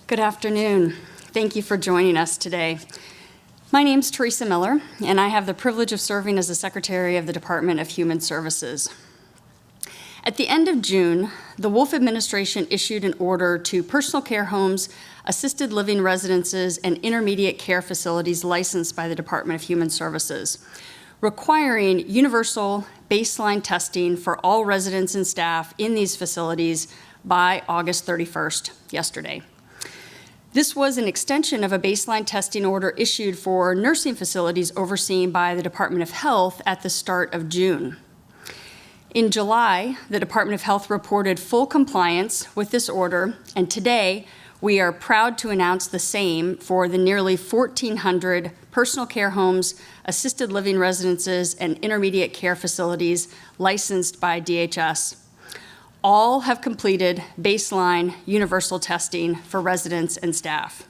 Good afternoon. Thank you for joining us today. My name's Teresa Miller, and I have the privilege of serving as the Secretary of the Department of Human Services. At the end of June, the Wolf administration issued an order to personal care homes, assisted living residences, and intermediate care facilities licensed by the Department of Human Services, requiring universal baseline testing for all residents and staff in these facilities by August 31st, yesterday. This was an extension of a baseline testing order issued for nursing facilities overseen by the Department of Health at the start of June. In July, the Department of Health reported full compliance with this order, and today we are proud to announce the same for the nearly 1,400 personal care homes, assisted living residences, and intermediate care facilities licensed by DHS. All have completed baseline universal testing for residents and staff.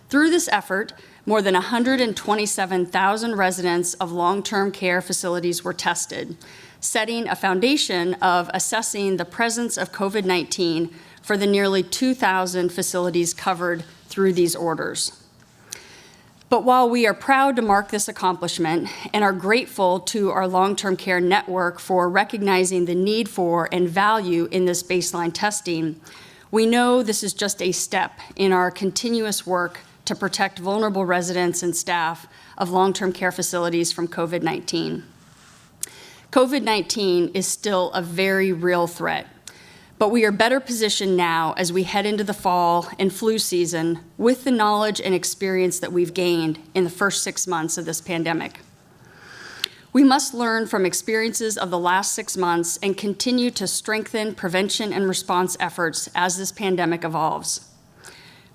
Through this effort, more than 127,000 residents of long-term care facilities were tested, setting a foundation of assessing the presence of COVID-19 for the nearly 2,000 facilities covered through these orders. But while we are proud to mark this accomplishment and are grateful to our long-term care network for recognizing the need for and value in this baseline testing, we know this is just a step in our continuous work to protect vulnerable residents and staff of long-term care facilities from COVID-19. COVID-19 is still a very real threat, but we are better positioned now as we head into the fall and flu season with the knowledge and experience that we've gained in the first 6 months of this pandemic. We must learn from experiences of the last 6 months and continue to strengthen prevention and response efforts as this pandemic evolves.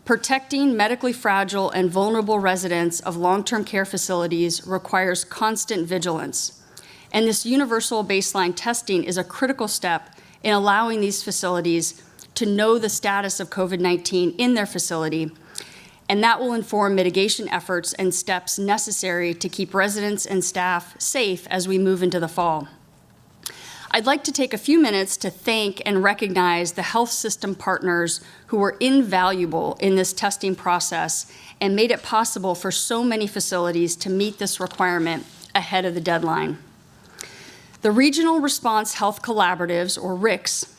Protecting medically fragile and vulnerable residents of long-term care facilities requires constant vigilance. And this universal baseline testing is a critical step in allowing these facilities to know the status of COVID-19 in their facility, and that will inform mitigation efforts and steps necessary to keep residents and staff safe as we move into the fall. I'd like to take a few minutes to thank and recognize the health system partners who were invaluable in this testing process and made it possible for so many facilities to meet this requirement ahead of the deadline. The Regional Response Health Collaboratives, or RICs,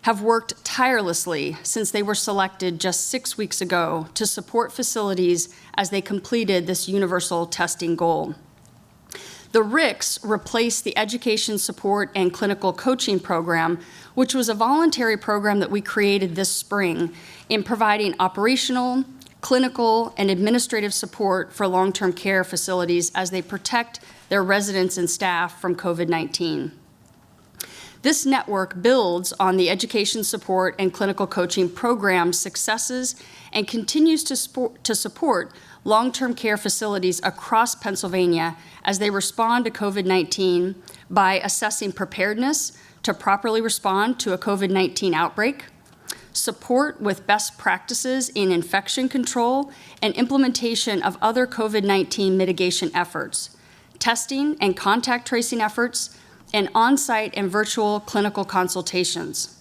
have worked tirelessly since they were selected just 6 weeks ago to support facilities as they completed this universal testing goal. The RICs replaced the Education Support and Clinical Coaching Program, which was a voluntary program that we created this spring in providing operational, clinical, and administrative support for long-term care facilities as they protect their residents and staff from COVID-19. This network builds on the Education Support and Clinical Coaching Program's successes and continues to support long-term care facilities across Pennsylvania as they respond to COVID-19 by assessing preparedness to properly respond to a COVID-19 outbreak, support with best practices in infection control, and implementation of other COVID-19 mitigation efforts, testing and contact tracing efforts, and on-site and virtual clinical consultations.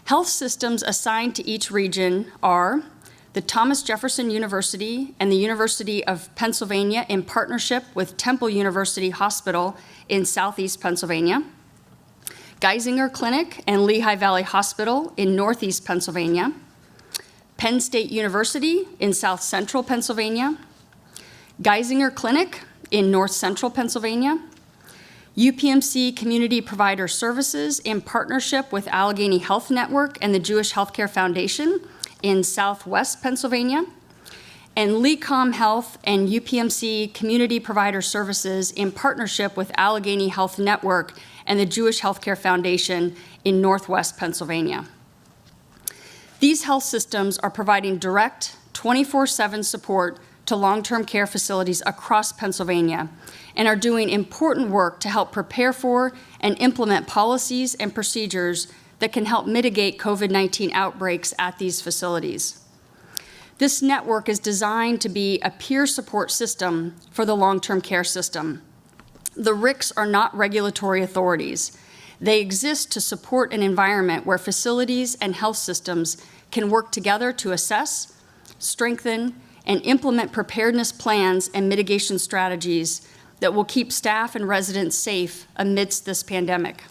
Health systems assigned to each region are the Thomas Jefferson University and the University of Pennsylvania in partnership with Temple University Hospital in Southeast Pennsylvania, Geisinger Clinic and Lehigh Valley Hospital in Northeast Pennsylvania, Penn State University in South Central Pennsylvania, Geisinger Clinic in North Central Pennsylvania, UPMC Community Provider Services in partnership with Allegheny Health Network and the Jewish Healthcare Foundation in Southwest Pennsylvania, and LECOM Health and UPMC Community Provider Services in partnership with Allegheny Health Network and the Jewish Healthcare Foundation in Northwest Pennsylvania. These health systems are providing direct 24/7 support to long-term care facilities across Pennsylvania and are doing important work to help prepare for and implement policies and procedures that can help mitigate COVID-19 outbreaks at these facilities. This network is designed to be a peer support system for the long-term care system. The RICs are not regulatory authorities. They exist to support an environment where facilities and health systems can work together to assess, strengthen, and implement preparedness plans and mitigation strategies that will keep staff and residents safe amidst this pandemic.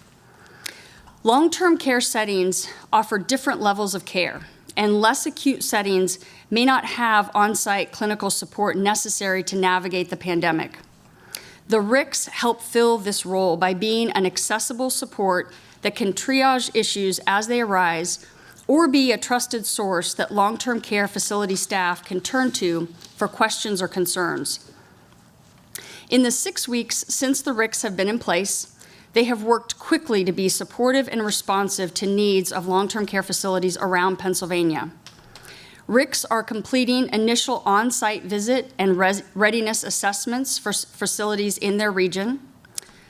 Long-term care settings offer different levels of care, and less acute settings may not have on-site clinical support necessary to navigate the pandemic. The RICs help fill this role by being an accessible support that can triage issues as they arise or be a trusted source that long-term care facility staff can turn to for questions or concerns. In the 6 weeks since the RICs have been in place, they have worked quickly to be supportive and responsive to needs of long-term care facilities around Pennsylvania. RICs are completing initial on-site visit and readiness assessments for facilities in their region,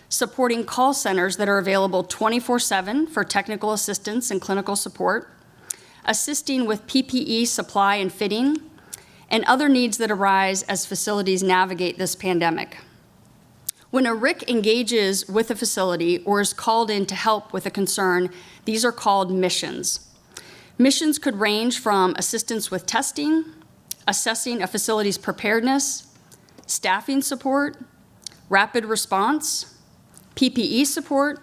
supporting call centers that are available 24/7 for technical assistance and clinical support, assisting with PPE supply and fitting, and other needs that arise as facilities navigate this pandemic. When a RIC engages with a facility or is called in to help with a concern, these are called missions. Missions could range from assistance with testing, assessing a facility's preparedness, staffing support, rapid response, PPE support,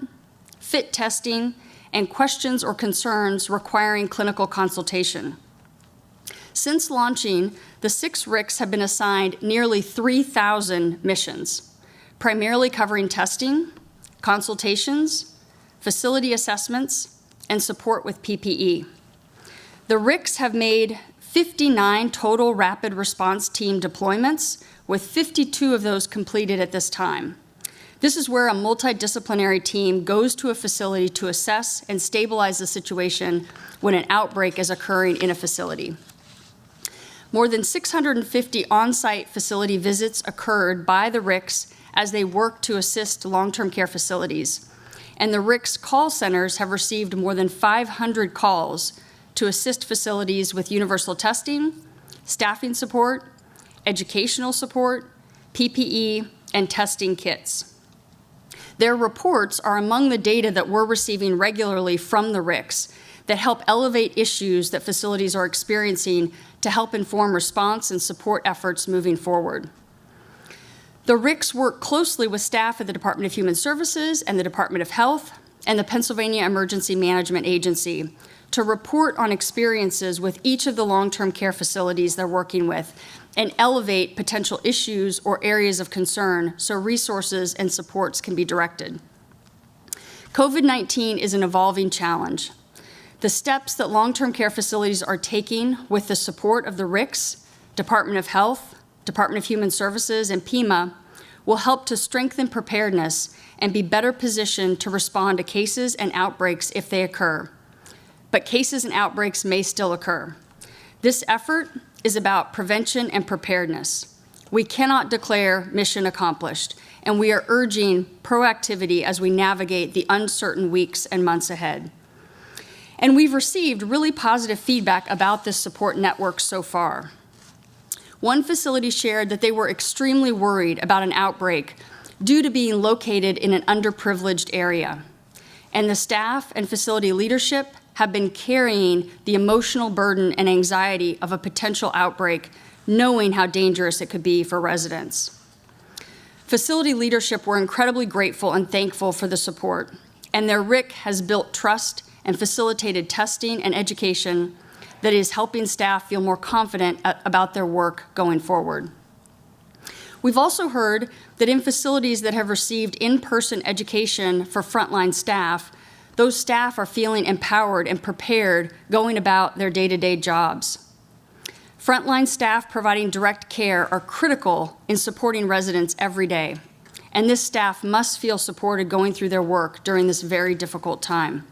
fit testing, and questions or concerns requiring clinical consultation. Since launching, the 6 RICs have been assigned nearly 3,000 missions, primarily covering testing, consultations, facility assessments, and support with PPE. The RICs have made 59 total rapid response team deployments, with 52 of those completed at this time. This is where a multidisciplinary team goes to a facility to assess and stabilize the situation when an outbreak is occurring in a facility. More than 650 on-site facility visits occurred by the RICs as they work to assist long-term care facilities. And the RICs call centers have received more than 500 calls to assist facilities with universal testing, staffing support, educational support, PPE, and testing kits. Their reports are among the data that we're receiving regularly from the RICs that help elevate issues that facilities are experiencing to help inform response and support efforts moving forward. The RICs work closely with staff at the Department of Human Services and the Department of Health and the Pennsylvania Emergency Management Agency to report on experiences with each of the long-term care facilities they're working with and elevate potential issues or areas of concern so resources and supports can be directed. COVID-19 is an evolving challenge. The steps that long-term care facilities are taking with the support of the RICs, Department of Health, Department of Human Services, and PEMA will help to strengthen preparedness and be better positioned to respond to cases and outbreaks if they occur. But cases and outbreaks may still occur. This effort is about prevention and preparedness. We cannot declare mission accomplished, and we are urging proactivity as we navigate the uncertain weeks and months ahead. And we've received really positive feedback about this support network so far. One facility shared that they were extremely worried about an outbreak due to being located in an underprivileged area. And the staff and facility leadership have been carrying the emotional burden and anxiety of a potential outbreak, knowing how dangerous it could be for residents. Facility leadership were incredibly grateful and thankful for the support, and their RIC has built trust and facilitated testing and education that is helping staff feel more confident about their work going forward. We've also heard that in facilities that have received in-person education for frontline staff, those staff are feeling empowered and prepared going about their day-to-day jobs. Frontline staff providing direct care are critical in supporting residents every day, and this staff must feel supported going through their work during this very difficult time.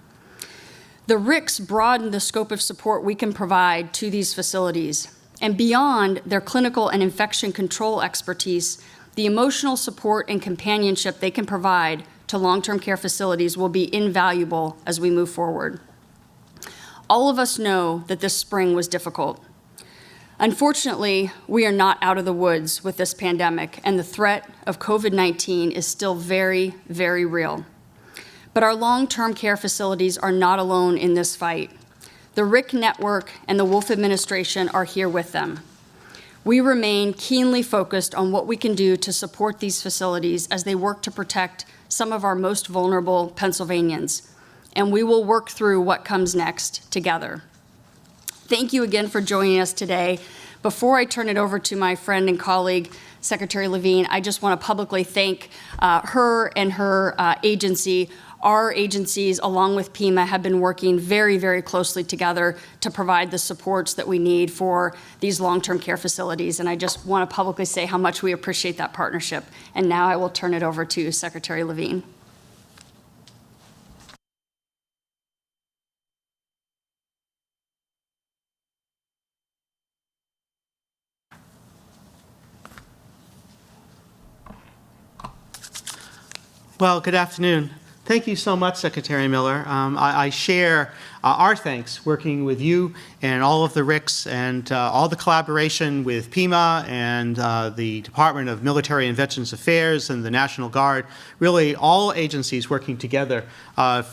The RICs broaden the scope of support we can provide to these facilities, and beyond their clinical and infection control expertise, the emotional support and companionship they can provide to long-term care facilities will be invaluable as we move forward. All of us know that this spring was difficult. Unfortunately, we are not out of the woods with this pandemic, and the threat of COVID-19 is still very, very real. But our long-term care facilities are not alone in this fight. The RIC Network and the Wolf Administration are here with them. We remain keenly focused on what we can do to support these facilities as they work to protect some of our most vulnerable Pennsylvanians, and we will work through what comes next together. Thank you again for joining us today. Before I turn it over to my friend and colleague, Secretary Levine, I just want to publicly thank her and her agency. Our agencies, along with PIMA, have been working very, very closely together to provide the supports that we need for these long-term care facilities. And I just want to publicly say how much we appreciate that partnership. And now I will turn it over to Secretary Levine. Well, good afternoon. Thank you so much, Secretary Miller. I share our thanks working with you and all of the RICs and all the collaboration with PIMA and the Department of Military and Veterans Affairs and the National Guard, really all agencies working together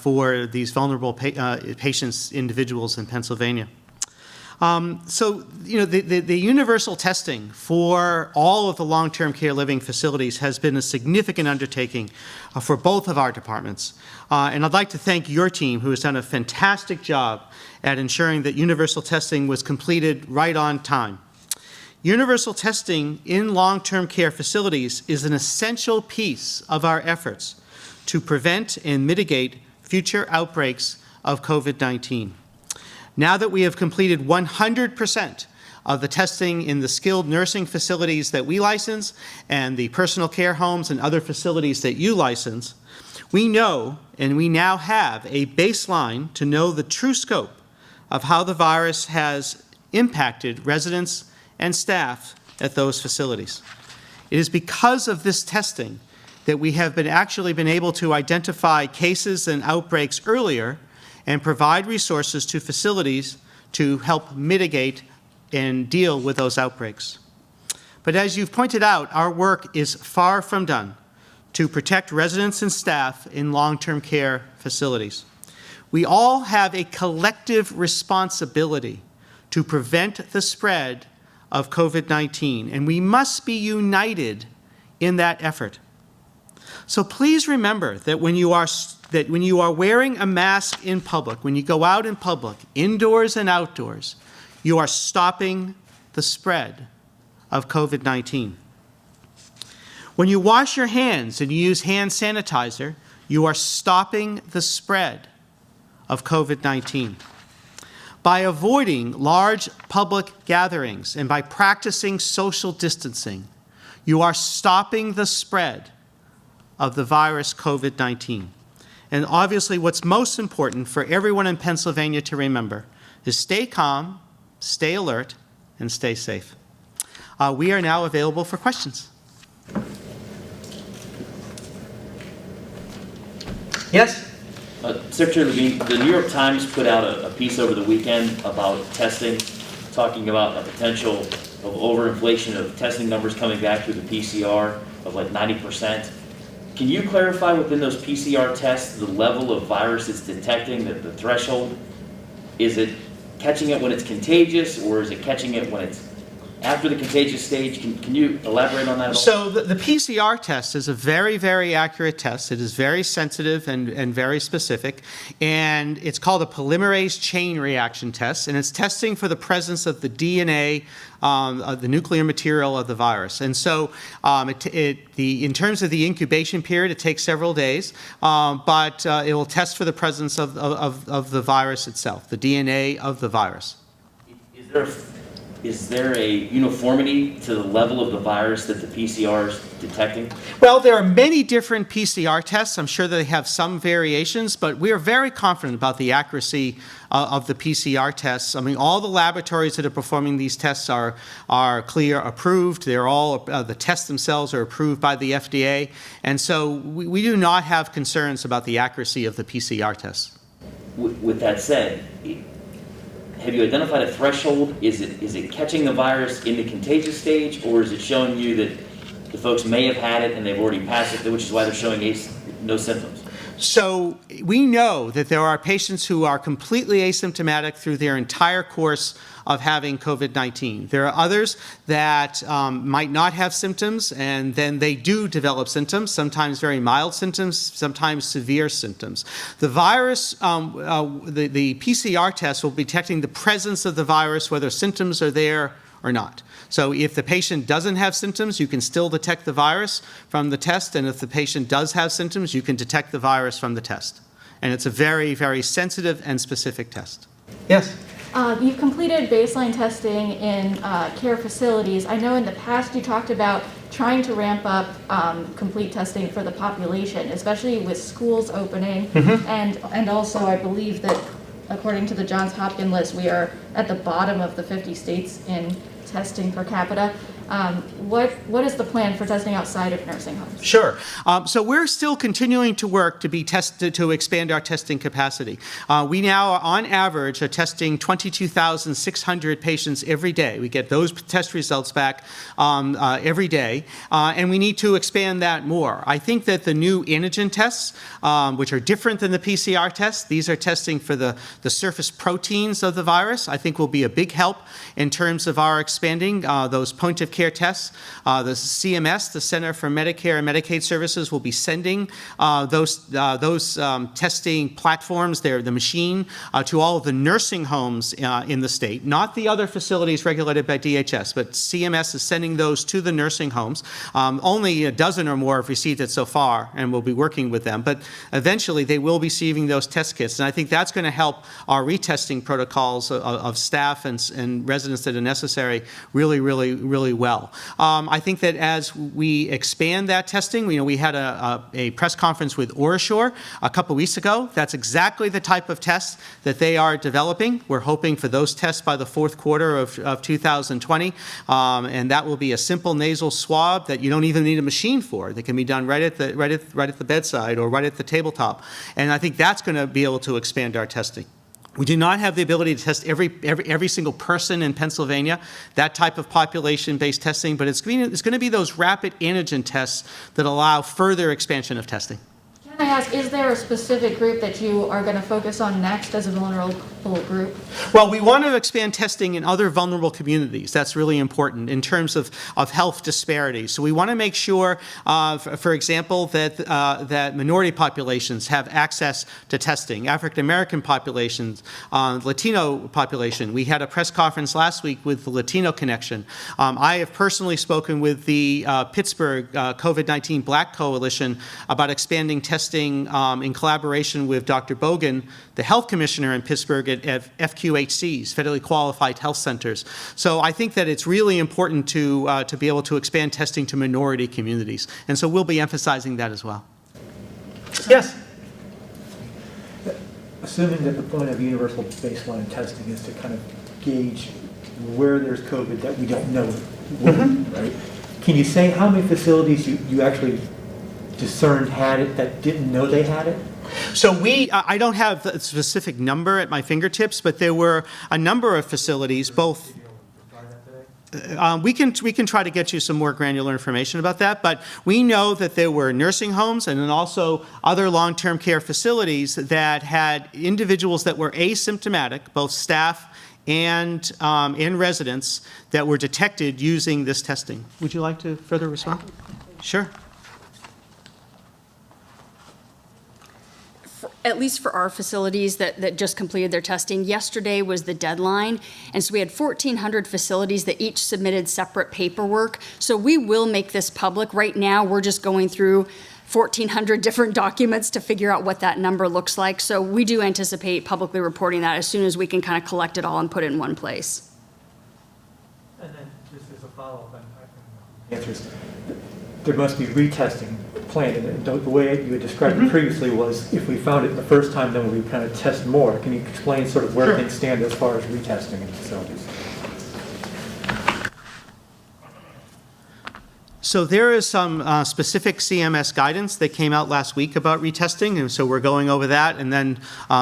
for these vulnerable patients, individuals in Pennsylvania. So, you know, the universal testing for all of the long-term care living facilities has been a significant undertaking for both of our departments. And I'd like to thank your team, who has done a fantastic job at ensuring that universal testing was completed right on time. Universal testing in long-term care facilities is an essential piece of our efforts to prevent and mitigate future outbreaks of COVID-19. Now that we have completed 100% of the testing in the skilled nursing facilities that we license and the personal care homes and other facilities that you license, we know and we now have a baseline to know the true scope of how the virus has impacted residents and staff at those facilities. It is because of this testing that we have actually been able to identify cases and outbreaks earlier and provide resources to facilities to help mitigate and deal with those outbreaks. But as you've pointed out, our work is far from done to protect residents and staff in long-term care facilities. We all have a collective responsibility to prevent the spread of COVID-19, and we must be united in that effort. So please remember that when you are wearing a mask in public, when you go out in public, indoors and outdoors, you are stopping the spread of COVID-19. When you wash your hands and you use hand sanitizer, you are stopping the spread of COVID-19. By avoiding large public gatherings and by practicing social distancing, you are stopping the spread of the virus COVID-19. And obviously what's most important for everyone in Pennsylvania to remember is stay calm, stay alert, and stay safe. We are now available for questions. Yes? Secretary Levine, the New York Times put out a piece over the weekend about testing, talking about a potential of overinflation of testing numbers coming back through the PCR of like 90%. Can you clarify within those PCR tests the level of virus it's detecting, the threshold? Is it catching it when it's contagious, or is it catching it when it's after the contagious stage? Can you elaborate on that at all? So the PCR test is a very, very accurate test. It is very sensitive and very specific. And it's called a polymerase chain reaction test. And it's testing for the presence of the DNA, of the nuclear material of the virus. And so in terms of the incubation period, it takes several days. But it will test for the presence of the virus itself, the DNA of the virus. Is there a uniformity to the level of the virus that the PCR is detecting? Well, there are many different PCR tests. I'm sure they have some variations, but we are very confident about the accuracy of the PCR tests. I mean, all the laboratories that are performing these tests are CLIA approved. They're all, the tests themselves are approved by the FDA. And so we do not have concerns about the accuracy of the PCR tests. With that said, have you identified a threshold? Is it catching the virus in the contagious stage, or is it showing you that the folks may have had it and they've already passed it, which is why they're showing no symptoms? So we know that there are patients who are completely asymptomatic through their entire course of having COVID-19. There are others that might not have symptoms, and then they do develop symptoms, sometimes very mild symptoms, sometimes severe symptoms. The virus, the PCR test will be detecting the presence of the virus, whether symptoms are there or not. So if the patient doesn't have symptoms, you can still detect the virus from the test, and if the patient does have symptoms, you can detect the virus from the test. And it's a very, very sensitive and specific test. Yes? You've completed baseline testing in care facilities. I know in the past you talked about trying to ramp up complete testing for the population, especially with schools opening. And also I believe that according to the Johns Hopkins list, we are at the bottom of the 50 states in testing per capita. What is the plan for testing outside of nursing homes? Sure. So we're still continuing to work to expand our testing capacity. We now, on average, are testing 22,600 patients every day. We get those test results back every day, and we need to expand that more. I think that the new antigen tests, which are different than the PCR tests, these are testing for the surface proteins of the virus, I think will be a big help in terms of our expanding those point-of-care tests. The CMS, the Center for Medicare and Medicaid Services, will be sending those testing platforms, the machine, to all of the nursing homes in the state, not the other facilities regulated by DHS, but CMS is sending those to the nursing homes. Only a dozen or more have received it so far, and we'll be working with them, but eventually they will be receiving those test kits, and I think that's going to help our retesting protocols of staff and residents that are necessary really, really, really well. I think that as we expand that testing, we had a press conference with OraSure a couple weeks ago. That's exactly the type of test that they are developing. We're hoping for those tests by the fourth quarter of 2020, and that will be a simple nasal swab that you don't even need a machine for. That can be done right at the bedside or right at the tabletop, and I think that's going to be able to expand our testing. We do not have the ability to test every single person in Pennsylvania, that type of population-based testing, but it's going to be those rapid antigen tests that allow further expansion of testing. Can I ask, is there a specific group that you are going to focus on next as a vulnerable group? Well, we want to expand testing in other vulnerable communities. That's really important in terms of health disparities. So we want to make sure, for example, that minority populations have access to testing. African American populations, Latino population. We had a press conference last week with the Latino Connection. I have personally spoken with the Pittsburgh COVID-19 Black Coalition about expanding testing in collaboration with Dr. Bogan, the health commissioner in Pittsburgh at FQHCs, federally qualified health centers. So I think that it's really important to be able to expand testing to minority communities. And so we'll be emphasizing that as well. Yes? Assuming that the point of universal baseline testing is to kind of gauge where there's COVID that we don't know, right? Can you say how many facilities you actually discerned had it that didn't know they had it? So I don't have a specific number at my fingertips, but there were a number of facilities, both. We can try to get you some more granular information about that, but we know that there were nursing homes and then also other long-term care facilities that had individuals that were asymptomatic, both staff and residents, that were detected using this testing. Would you like to further respond? Sure. At least for our facilities that just completed their testing, yesterday was the deadline, and so we had 1,400 facilities that each submitted separate paperwork. So we will make this public. Right now, we're just going through 1,400 different documents to figure out what that number looks like. So we do anticipate publicly reporting that as soon as we can kind of collect it all and put it in one place. And then just as a follow-up, answers, there must be retesting planned, and the way you had described it previously was if we found it the first time, then we would kind of test more. Can you explain sort of where things stand as far as retesting in facilities? So there is some specific CMS guidance that came out last week about retesting, and so we're going over that, and then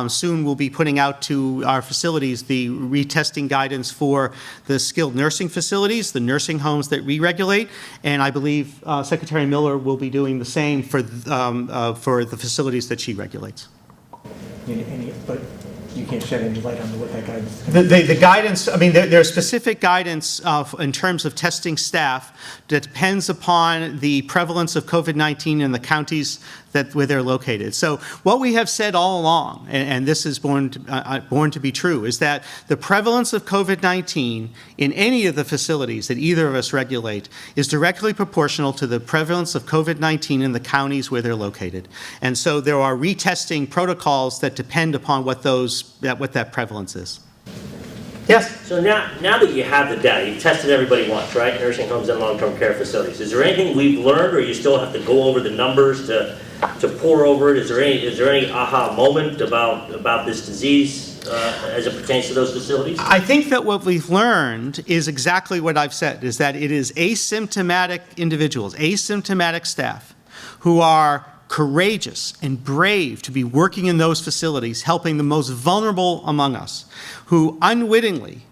soon we'll be putting out to our facilities the retesting guidance for the skilled nursing facilities, the nursing homes that we regulate, and I believe Secretary Miller will be doing the same for the facilities that she regulates. But you can't shed any light on what that guidance is. The guidance, I mean, there's specific guidance in terms of testing staff that depends upon the prevalence of COVID-19 in the counties where they're located. So what we have said all along, and this is born to be true, is that the prevalence of COVID-19 in any of the facilities that either of us regulate is directly proportional to the prevalence of COVID-19 in the counties where they're located. And so there are retesting protocols that depend upon what that prevalence is. Yes? So now that you have the data, you've tested everybody once, right? Nursing homes and long-term care facilities. Is there anything we've learned, or you still have to go over the numbers to pore over it? Is there any aha moment about this disease as it pertains to those facilities? I think that what we've learned is exactly what I've said, is that it is asymptomatic individuals, asymptomatic staff who are courageous and brave to be working in those facilities, helping the most vulnerable among us, who unwittingly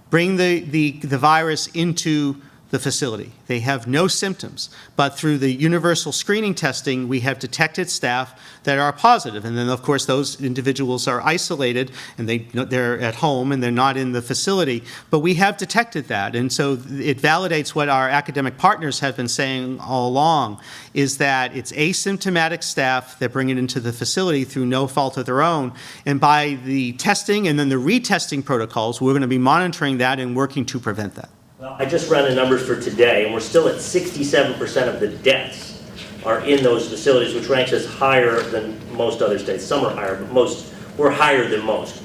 bring the virus into the facility. They have no symptoms, but through the universal screening testing, we have detected staff that are positive. And then, of course, those individuals are isolated, and they're at home, and they're not in the facility. But we have detected that, and so it validates what our academic partners have been saying all along, is that it's asymptomatic staff that bring it into the facility through no fault of their own. And by the testing and then the retesting protocols, we're going to be monitoring that and working to prevent that. Well, I just ran the numbers for today, and we're still at 67% of the deaths are in those facilities, which ranks us higher than most other states. Some are higher, but we're higher than most.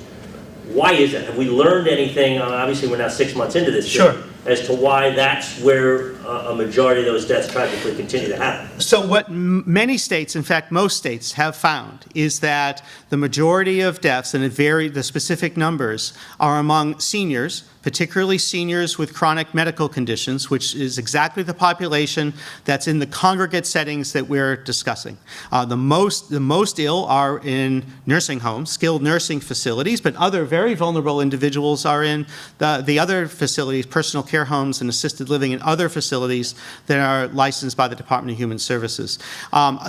Why is that? Have we learned anything? Obviously, we're now 6 months into this. Sure. As to why that's where a majority of those deaths tragically continue to happen. So what many states, in fact most states, have found is that the majority of deaths, and the specific numbers, are among seniors, particularly seniors with chronic medical conditions, which is exactly the population that's in the congregate settings that we're discussing. The most ill are in nursing homes, skilled nursing facilities, but other very vulnerable individuals are in the other facilities, personal care homes and assisted living, and other facilities that are licensed by the Department of Human Services.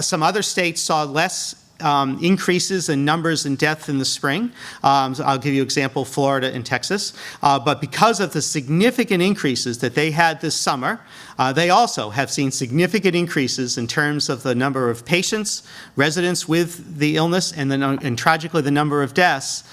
Some other states saw less increases in numbers and death in the spring. So I'll give you an example, Florida and Texas. But because of the significant increases that they had this summer, they also have seen significant increases in terms of the number of patients, residents with the illness, and tragically the number of deaths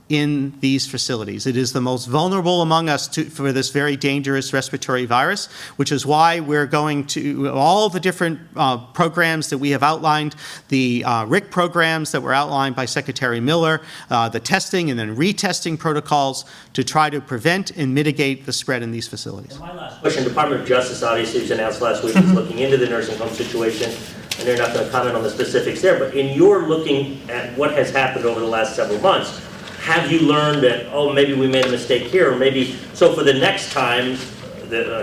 in these facilities. It is the most vulnerable among us for this very dangerous respiratory virus, which is why we're going to all the different programs that we have outlined, the RIC programs that were outlined by Secretary Miller, the testing and then retesting protocols to try to prevent and mitigate the spread in these facilities. And my last question, Department of Justice obviously was announced last week, is looking into the nursing home situation, and they're not going to comment on the specifics there, but in your looking at what has happened over the last several months, have you learned that, oh, maybe we made a mistake here, or maybe, so for the next time,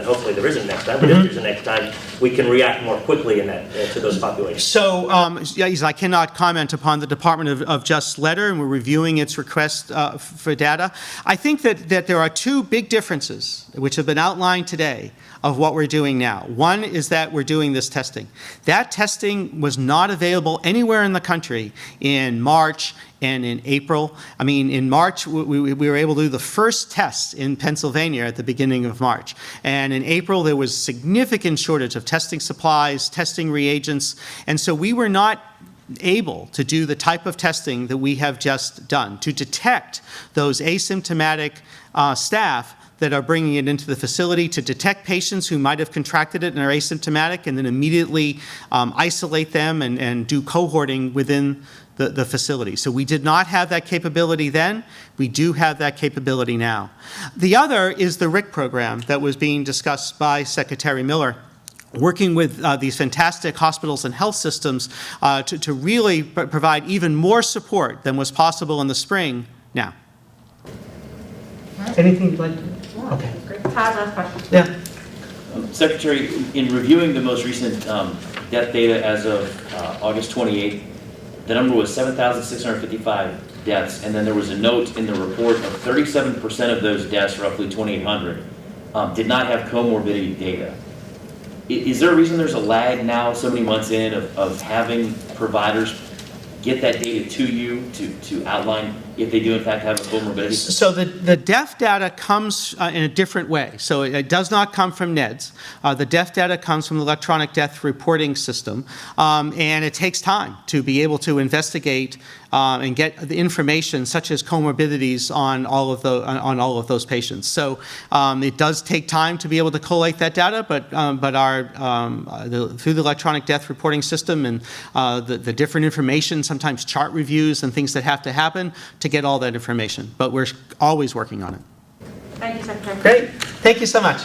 hopefully there isn't a next time, but if there's a next time, we can react more quickly in that to those populations? So, I cannot comment upon the Department of Justice letter, and we're reviewing its request for data. I think that there are two big differences, which have been outlined today, of what we're doing now. One is that we're doing this testing. That testing was not available anywhere in the country in March and in April. I mean, in March, we were able to do the first tests in Pennsylvania at the beginning of March. And in April, there was significant shortage of testing supplies, testing reagents, and so we were not able to do the type of testing that we have just done to detect those asymptomatic staff that are bringing it into the facility, to detect patients who might have contracted it and are asymptomatic, and then immediately isolate them and do cohorting within the facility. So we did not have that capability then. We do have that capability now. The other is the RIC program that was being discussed by Secretary Miller, working with these fantastic hospitals and health systems to really provide even more support than was possible in the spring now. Anything you'd like to? Okay. Great. Todd, last question. Yeah. Secretary, in reviewing the most recent death data as of August 28th, the number was 7,655 deaths, and then there was a note in the report of 37% of those deaths, roughly 2,800, did not have comorbidity data. Is there a reason there's a lag now, so many months in, of having providers get that data to you to outline if they do in fact have a comorbidity? So the death data comes in a different way. So it does not come from NEDS. The death data comes from the electronic death reporting system, and it takes time to be able to investigate and get the information such as comorbidities on all of those patients. So it does take time to be able to collate that data, but through the electronic death reporting system and the different information, sometimes chart reviews and things that have to happen to get all that information. But we're always working on it. Thank you, Secretary. Great. Thank you so much.